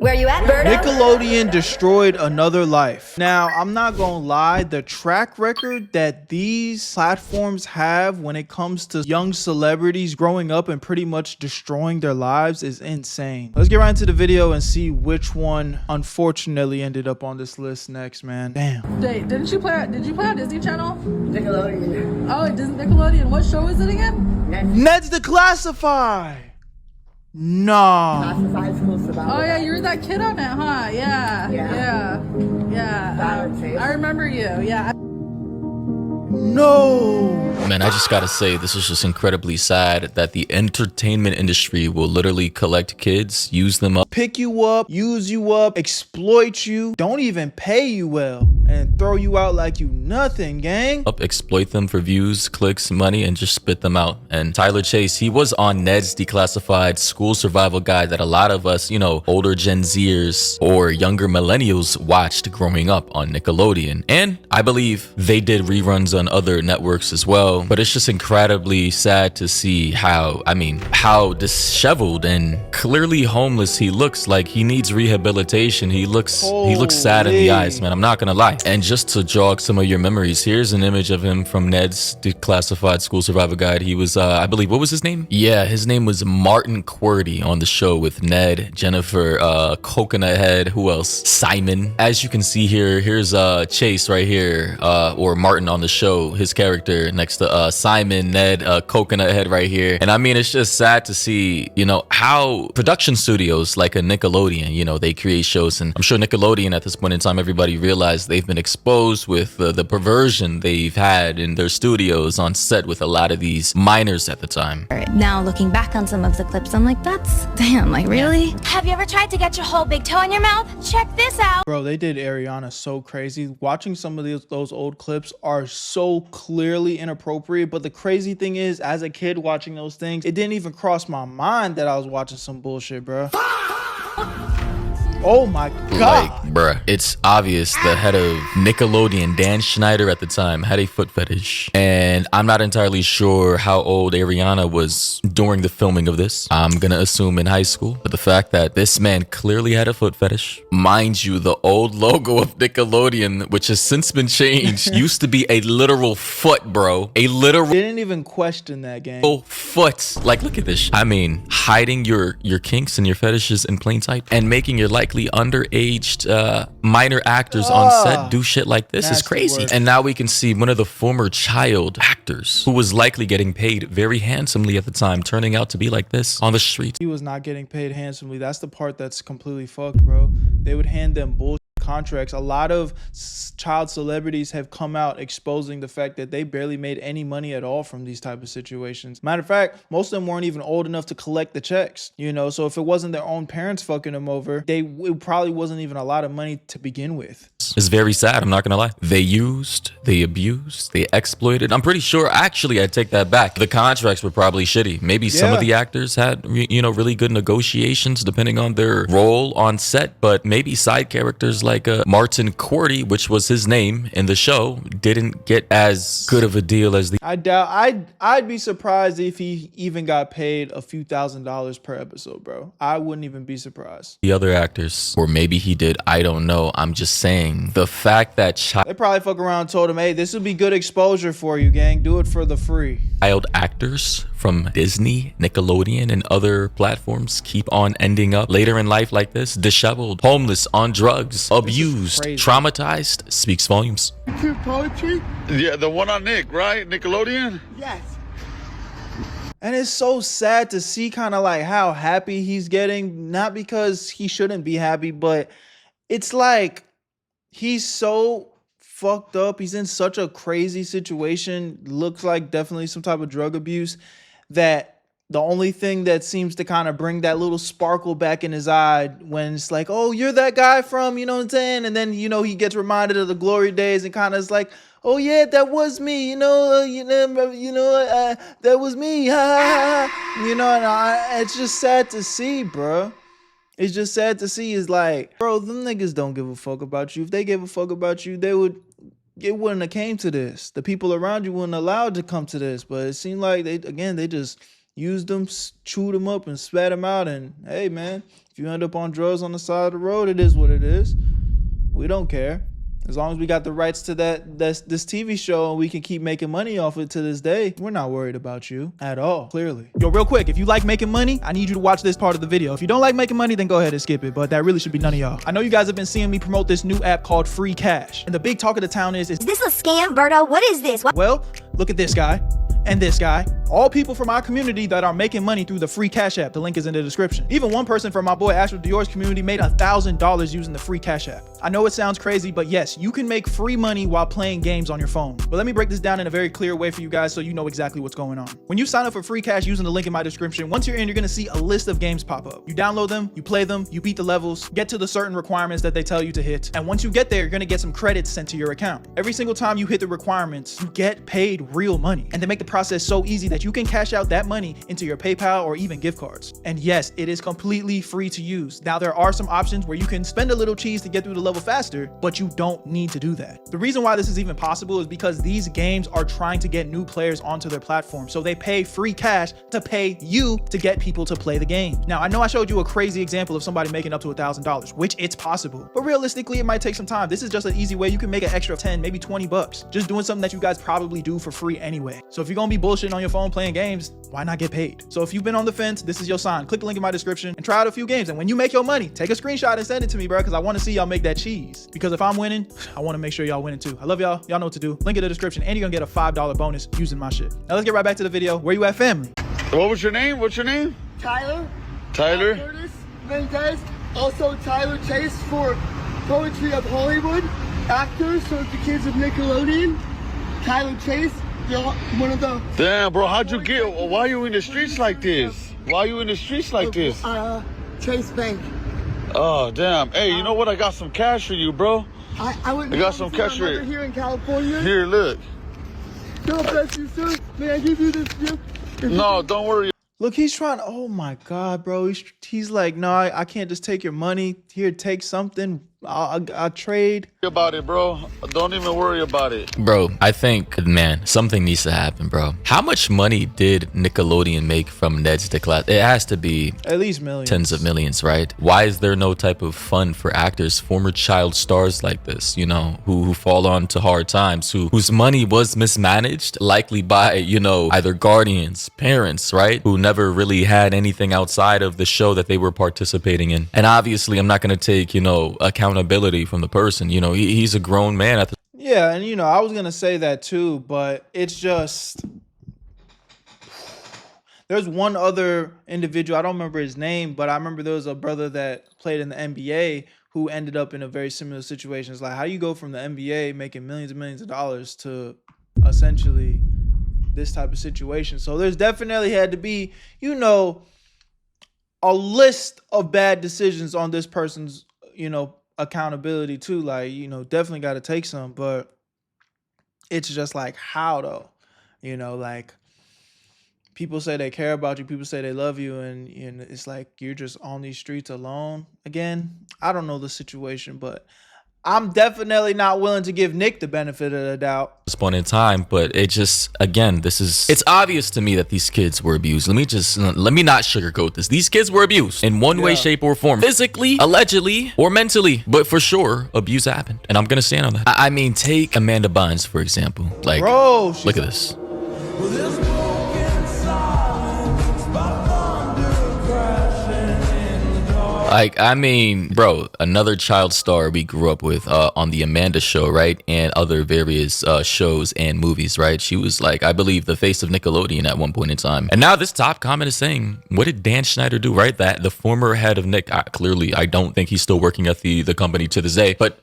Where you at, Berto? Nickelodeon destroyed another life. Now, I'm not gonna lie, the track record that these platforms have when it comes to young celebrities growing up and pretty much destroying their lives is insane. Let's get right into the video and see which one unfortunately ended up on this list next, man. Damn. Did you play on Disney Channel? Nickelodeon. Oh, it isn't Nickelodeon. What show is it again? Ned's Declassified. Nah. Classified school survival. Oh yeah, you were that kid on it, huh? Yeah. I remember you. Yeah. No. Man, I just gotta say, this is just incredibly sad that the entertainment industry will literally collect kids, use them up, Pick you up, use you up, exploit you, don't even pay you well, and throw you out like you nothing, gang. exploit them for views, clicks, money, and just spit them out. And Tyler Chase, he was on Ned's Declassified School Survival Guide that a lot of us, older Gen Zers or younger millennials watched growing up on Nickelodeon. And I believe they did reruns on other networks as well. But it's just incredibly sad to see how disheveled and clearly homeless he looks. Like he needs rehabilitation. He looks sad in the eyes, man. I'm not gonna lie. And just to jog some of your memories, here's an image of him from Ned's Declassified School Survival Guide. He was, I believe, what was his name? Yeah, his name was Martin Qwerty on the show with Ned, Jennifer, Coconut Head, who else? Simon. As you can see here, here's Chase right here, or Martin on the show, his character next to Simon, Ned, Coconut Head right here. And I mean, it's just sad to see, how production studios like a Nickelodeon, they create shows. And I'm sure Nickelodeon at this point in time, everybody realized they've been exposed with the perversion they've had in their studios on set with a lot of these minors at the time. Now looking back on some of the clips, I'm like, that's damn, like really? Have you ever tried to get your whole big toe in your mouth? Check this out. Bro, they did Ariana so crazy. Watching some of those old clips are so clearly inappropriate, but the crazy thing is, as a kid watching those things, it didn't even cross my mind that I was watching some bullshit, bro. Oh my god. Like, bruh, it's obvious the head of Nickelodeon, Dan Schneider at the time, had a foot fetish. And I'm not entirely sure how old Ariana was during the filming of this. I'm gonna assume in high school. But the fact that this man clearly had a foot fetish, mind you, the old logo of Nickelodeon, which has since been changed, used to be a literal foot, bro. A literal They didn't even question that, gang. foot. Like, look at this. I mean, hiding your kinks and your fetishes in plain sight and making your likely underaged minor actors on set do shit like this is crazy. And now we can see one of the former child actors who was likely getting paid very handsomely at the time turning out to be like this on the streets. He was not getting paid handsomely. That's the part that's completely fucked, bro. They would hand them bullshit contracts. A lot of child celebrities have come out exposing the fact that they barely made any money at all from these type of situations. Matter of fact, most of them weren't even old enough to collect the checks, so if it wasn't their own parents fucking them over, it probably wasn't even a lot of money to begin with. It's very sad, I'm not gonna lie. They used, they abused, they exploited. I'm pretty sure, actually, I take that back. The contracts were probably shitty. Maybe some of the actors had, really good negotiations depending on their role on set, but maybe side characters like Martin Qwerty, which was his name in the show, didn't get as good of a deal as the— I doubt, I'd be surprised if he even got paid a few $1,000s per episode, bro. I wouldn't even be surprised. the other actors. Or maybe he did, I don't know. I'm just saying, the fact that They probably fuck around and told him, hey, this would be good exposure for you, gang. Do it for the free. child actors from Disney, Nickelodeon, and other platforms keep on ending up later in life like this, disheveled, homeless, on drugs, abused, traumatized, speaks volumes. YouTube poetry? Yeah, the one on Nick, right? Nickelodeon? Yes. And it's so sad to see kind of like how happy he's getting, not because he shouldn't be happy, but it's like he's so fucked up. He's in such a crazy situation, looks like definitely some type of drug abuse, that the only thing that seems to kind of bring that little sparkle back in his eye when it's like, oh, you're that guy from, you know what I'm saying? And then, he gets reminded of the glory days and kind of is like, oh yeah, that was me, that was me, and it's just sad to see, bro. It's just sad to see. Is like, bro, them niggas don't give a fuck about you. If they gave a fuck about you, it wouldn't have came to this. The people around you wouldn't allow to come to this. But it seemed like they just used them, chewed them up, and spat them out. And hey, man, if you end up on drugs on the side of the road, it is what it is. We don't care. As long as we got the rights to this TV show and we can keep making money off it to this day, we're not worried about you at all, clearly. Yo, real quick, if you like making money, I need you to watch this part of the video. If you don't like making money, then go ahead and skip it, but that really should be none of y'all. I know you guys have been seeing me promote this new app called Free Cash, and the big talk of the town is this a scam, Berto? What is this? well, look at this guy and this guy, all people from our community that are making money through the Free Cash app. The link is in the description. Even one person from my boy Astro Dior's community made $1,000 using the Free Cash app. I know it sounds crazy, but yes, you can make free money while playing games on your phone. But let me break this down in a very clear way for you guys so you know exactly what's going on. When you sign up for Free Cash using the link in my description, once you're in, you're gonna see a list of games pop up. You download them, you play them, you beat the levels, get to the certain requirements that they tell you to hit. And once you get there, you're gonna get some credits sent to your account. Every single time you hit the requirements, you get paid real money. And they make the process so easy that you can cash out that money into your PayPal or even gift cards. And yes, it is completely free to use. Now, there are some options where you can spend a little cheese to get through the level faster, but you don't need to do that. The reason why this is even possible is because these games are trying to get new players onto their platform. So they pay Free Cash to pay you to get people to play the game. Now, I know I showed you a crazy example of somebody making up to $1,000, which it's possible, but realistically, it might take some time. This is just an easy way you can make an extra 10, maybe 20 bucks, just doing something that you guys probably do for free anyway. So if you're gonna be bullshitting on your phone playing games, why not get paid? So if you've been on the fence, this is your sign. Click the link in my description and try out a few games. And when you make your money, take a screenshot and send it to me, bro, because I want to see y'all make that cheese. Because if I'm winning, I want to make sure y'all winning too. I love y'all. Y'all know what to do. Link in the description, and you're gonna get a $5 bonus using my shit. Now let's get right back to the video. Where you at, family? What was your name? What's your name? Tyler. Tyler? Curtis Mendez. Also Tyler Chase for Poetry of Hollywood. Actors, so it's the kids of Nickelodeon. Tyler Chase. One of the... Damn, bro, how'd you get... Why are you in the streets like this? Why are you in the streets like this? Chase Bank. Oh, damn. Hey, you know what? I got some cash for you, bro. I got some cash for you. Here in California. Here, look. God bless you, sir. May I give you this gift? No, don't worry. Look, he's trying. Oh my God, bro. He's like, no, I can't just take your money. Here, take something. I'll trade. About it, bro. Don't even worry about it. Bro, I think, man, something needs to happen, bro. How much money did Nickelodeon make from Ned's Declass? It has to be at least millions. Tens of millions, right? Why is there no type of fund for actors, former child stars like this, you know, who fall on to hard times, whose money was mismanaged, likely by, you know, either guardians, parents, right? Who never really had anything outside of the show that they were participating in. And obviously, I'm not going to take, you know, accountability from the person. You know, he's a grown man at the... Yeah, and you know, I was gonna say that too, but it's just, there's one other individual, I don't remember his name, but I remember there was a brother that played in the NBA who ended up in a very similar situation. It's like, how do you go from the NBA making millions and millions of dollars to essentially this type of situation? So there's definitely had to be, you know, a list of bad decisions on this person's, you know, accountability too. Like, you know, definitely got to take some, but it's just like, how though? You know, like, people say they care about you, people say they love you, and it's like you're just on these streets alone again. I don't know the situation, but I'm definitely not willing to give Nick the benefit of the doubt. This point in time, but it just, again, it's obvious to me that these kids were abused. Let me not sugarcoat this. These kids were abused in one way, shape, or form, physically, allegedly, or mentally, but for sure, abuse happened, and I'm gonna stand on that. I mean, take Amanda Bynes, for example. Like, bro, look at this. Like, I mean, bro, another child star we grew up with on the Amanda Show, right? And other various shows and movies, right? She was like, I believe, the face of Nickelodeon at one point in time. And now this top comment is saying, what did Dan Schneider do, right? That the former head of Nick, clearly, I don't think he's still working at the company to this day. But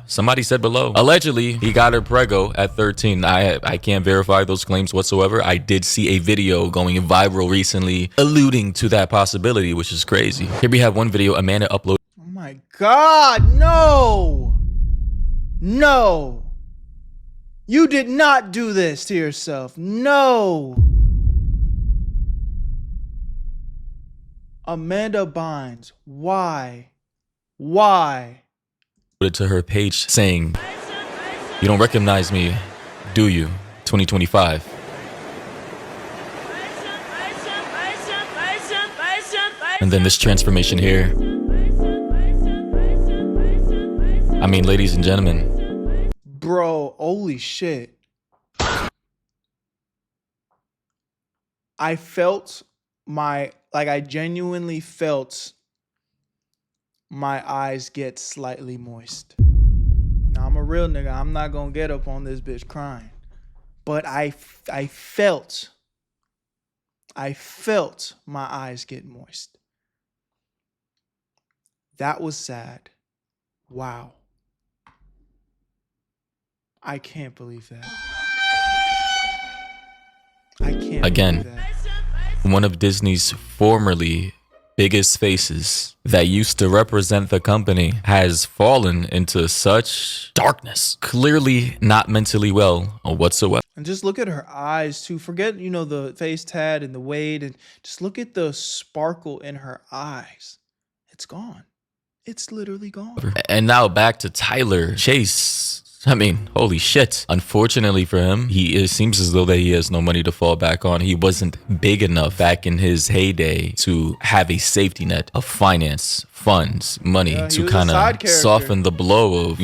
somebody said below, allegedly, he got her prego at 13. I can't verify those claims whatsoever. I did see a video going viral recently alluding to that possibility, which is crazy. Here we have one video Amanda uploaded. Oh my God, no. No. You did not do this to yourself. No. Amanda Bynes, why? Why? To her page saying, you don't recognize me, do you? 2025. And then this transformation here. I mean, ladies and gentlemen. Bro, holy shit. I felt I genuinely felt my eyes get slightly moist. Now, I'm a real nigga. I'm not gonna get up on this bitch crying. But I felt my eyes get moist. That was sad. Wow. I can't believe that. I can't Again, believe that. One of Disney's formerly biggest faces that used to represent the company has fallen into such darkness. Clearly not mentally well whatsoever. And just look at her eyes too. Forget, the face tat and the weight, and just look at the sparkle in her eyes. It's gone. It's literally gone. And now back to Tyler Chase. I mean, holy shit. Unfortunately for him, it seems as though that he has no money to fall back on. He wasn't big enough back in his heyday to have a safety net of finance, funds, money to kind of soften the blow of,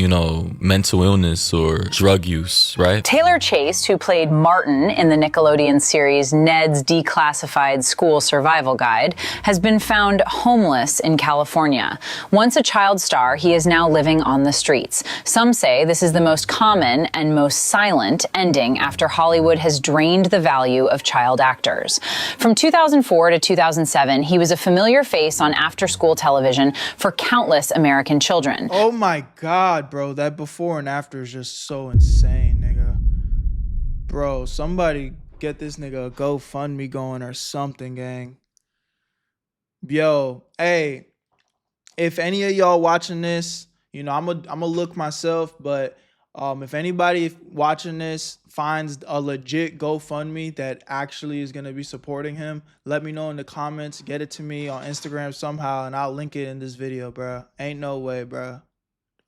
mental illness or drug use, right? Taylor Chase, who played Martin in the Nickelodeon series Ned's Declassified School Survival Guide, has been found homeless in California. Once a child star, he is now living on the streets. Some say this is the most common and most silent ending after Hollywood has drained the value of child actors. From 2004 to 2007, he was a familiar face on after-school television for countless American children. Oh my God, bro. That before and after is just so insane, nigga. Bro, somebody get this nigga a GoFundMe going or something, gang. Yo, hey, if any of y'all watching this, I'm a look myself, but if anybody watching this finds a legit GoFundMe that actually is going to be supporting him, let me know in the comments. Get it to me on Instagram somehow, and I'll link it in this video, bro. Ain't no way, bro.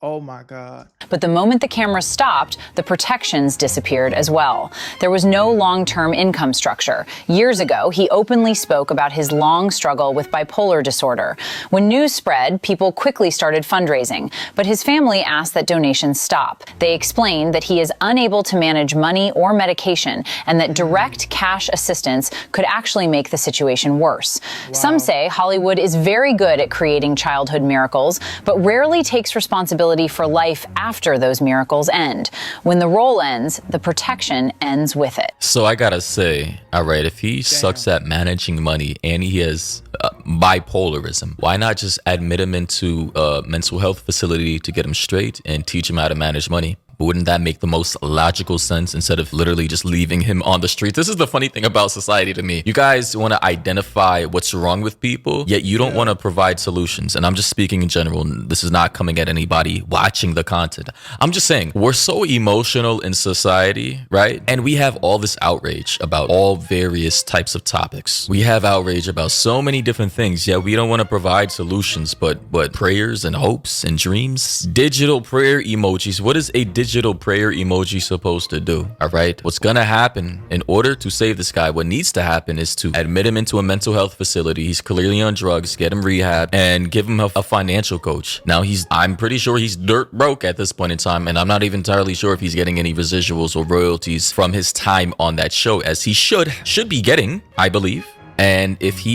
Oh my God. But the moment the camera stopped, the protections disappeared as well. There was no long-term income structure. Years ago, he openly spoke about his long struggle with bipolar disorder. When news spread, people quickly started fundraising, but his family asked that donations stop. They explained that he is unable to manage money or medication, and that direct cash assistance could actually make the situation worse. Wow. Some say Hollywood is very good at creating childhood miracles, but rarely takes responsibility for life after those miracles end. When the role ends, the protection ends with it. So I gotta say, all right, if he sucks at managing money and he has bipolarism, why not just admit him into a mental health facility to get him straight and teach him how to manage money? Wouldn't that make the most logical sense instead of literally just leaving him on the streets? This is the funny thing about society to me. You guys want to identify what's wrong with people, yet you don't want to provide solutions. And I'm just speaking in general. This is not coming at anybody watching the content. I'm just saying, we're so emotional in society, right? And we have all this outrage about all various types of topics. We have outrage about so many different things, yet we don't want to provide solutions, but prayers and hopes and dreams. Digital prayer emojis. What is a digital prayer emoji supposed to do? All right, what's gonna happen in order to save this guy, what needs to happen is to admit him into a mental health facility. He's clearly on drugs, get him rehab, and give him a financial coach. Now I'm pretty sure he's dirt broke at this point in time, and I'm not even entirely sure if he's getting any residuals or royalties from his time on that show, as he should be getting, I believe. And if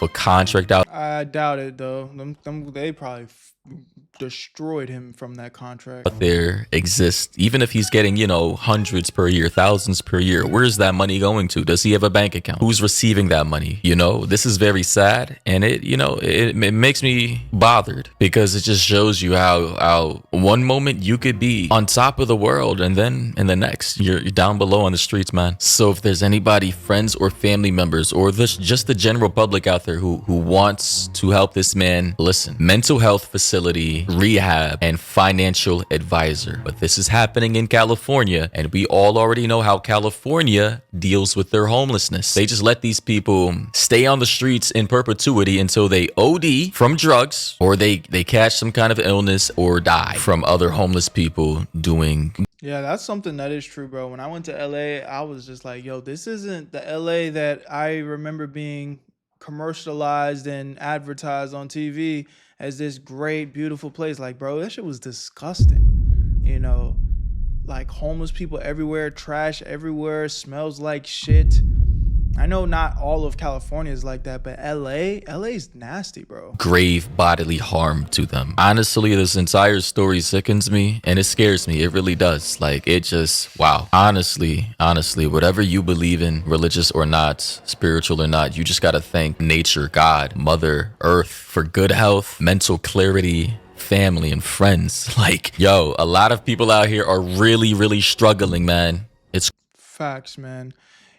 a contract out, I doubt it though. They probably destroyed him from that contract. But there exists, even if he's getting, hundreds per year, thousands per year, where's that money going to? Does he have a bank account? Who's receiving that money? This is very sad, and it makes me bothered, because it just shows you how one moment you could be on top of the world, and then in the next you're down below on the streets, man. So if there's anybody, friends or family members, or just the general public out there who wants to help this man, listen, mental health facility, rehab, and financial advisor. But this is happening in California, and we all already know how California deals with their homelessness. They just let these people stay on the streets in perpetuity until they OD from drugs, or they catch some kind of illness, or die from other homeless people doing. Yeah, that's something that is true, bro. When I went to LA, I was just like, yo, this isn't the LA that I remember being commercialized and advertised on TV as this great, beautiful place. Like, bro, that shit was disgusting. You know, like homeless people everywhere, trash everywhere, smells like shit. I know not all of California is like that, but LA's nasty, bro. Grave bodily harm to them. Honestly, this entire story sickens me and it scares me. It really does. Like, it just, wow. Honestly, whatever you believe in, religious or not, spiritual or not, you just gotta thank nature, God, Mother Earth for good health, mental clarity, family, and friends. Like, yo, a lot of people out here are really, really struggling, man. It's facts, man.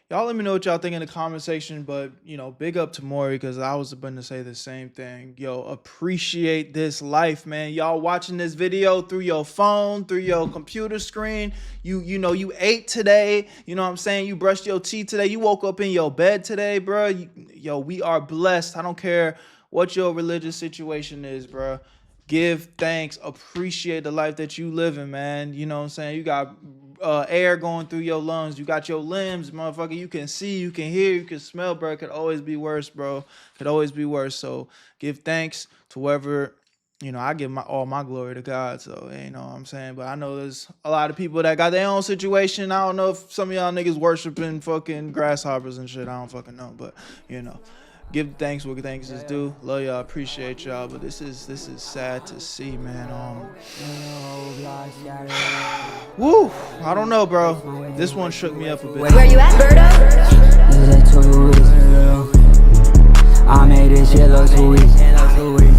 Y'all let me know what y'all think in the comment section, but, you know, big up to Maury, because I was about to say the same thing. Yo, appreciate this life, man. Y'all watching this video through your phone, through your computer screen. You know, you ate today. You know what I'm saying? You brushed your teeth today. You woke up in your bed today, bro. Yo, we are blessed. I don't care what your religious situation is, bro. Give thanks. Appreciate the life that you living, man. You know what I'm saying? You got air going through your lungs. You got your limbs, motherfucker. You can see, you can hear, you can smell, bro. It could always be worse, bro. Could always be worse. So give thanks to whoever, you know, I give all my glory to God. So, you know what I'm saying? But I know there's a lot of people that got their own situation. I don't know if some of y'all niggas worshiping fucking grasshoppers and shit. I don't fucking know. But, you know, give thanks what thanks is due. Love y'all, appreciate y'all, but this is sad to see, man. Woo, I don't know, bro. This one shook me up a bit. Where you at, Berto? I made this shit look too easy.